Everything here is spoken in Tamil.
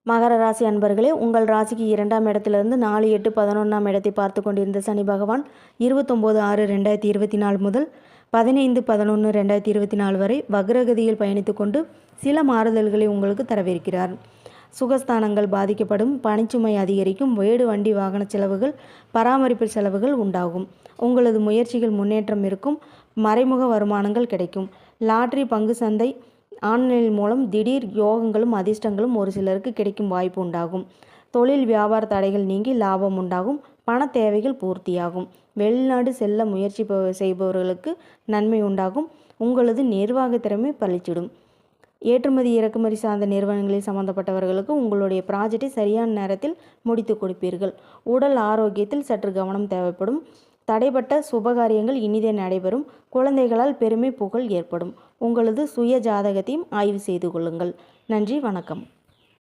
மகர ராசி அன்பர்களே, உங்கள் ராசிக்கு 2ஆம் இடத்திலிருந்து 4, 8, 11ஆம் இடத்தை பார்த்து கொண்டிருந்த சனி பகவான் 29/6/2024 முதல் 15/11/2024 வரை வக்ரகதியில் பயணித்து கொண்டு சில மாறுதல்களை உங்களுக்கு தரவிருக்கிறார். சுகஸ்தானங்கள் பாதிக்கப்படும், பணிச்சுமை அதிகரிக்கும், வீடு வண்டி வாகன செலவுகள், பராமரிப்பு செலவுகள் உண்டாகும். உங்களது முயற்சிகள் முன்னேற்றம் இருக்கும், மறைமுக வருமானங்கள் கிடைக்கும். லாட்டரி, பங்கு சந்தை, ஆன்லைன் மூலம் திடீர் யோகங்களும் அதிர்ஷ்டங்களும் ஒரு சிலருக்கு கிடைக்கும் வாய்ப்பு உண்டாகும். தொழில் வியாபார தடைகள் நீங்கி லாபம் உண்டாகும், பண தேவைகள் பூர்த்தியாகும். வெளிநாடு செல்ல முயற்சி செய்பவர்களுக்கு நன்மை உண்டாகும். உங்களது நிர்வாக திறமை பளிச்சிடும். ஏற்றுமதி இறக்குமதி சார்ந்த நிறுவனங்களில் சம்பந்தப்பட்டவர்களுக்கு உங்களுடைய ப்ராஜெக்டை சரியான நேரத்தில் முடித்து கொடுப்பீர்கள். உடல் ஆரோக்கியத்தில் சற்று கவனம் தேவைப்படும். தடைப்பட்ட சுபகாரியங்கள் இனிதே நடைபெறும். குழந்தைகளால் பெருமை புகழ் ஏற்படும். உங்களது சுய ஜாதகத்தையும் ஆய்வு செய்து கொள்ளுங்கள். நன்றி, வணக்கம்.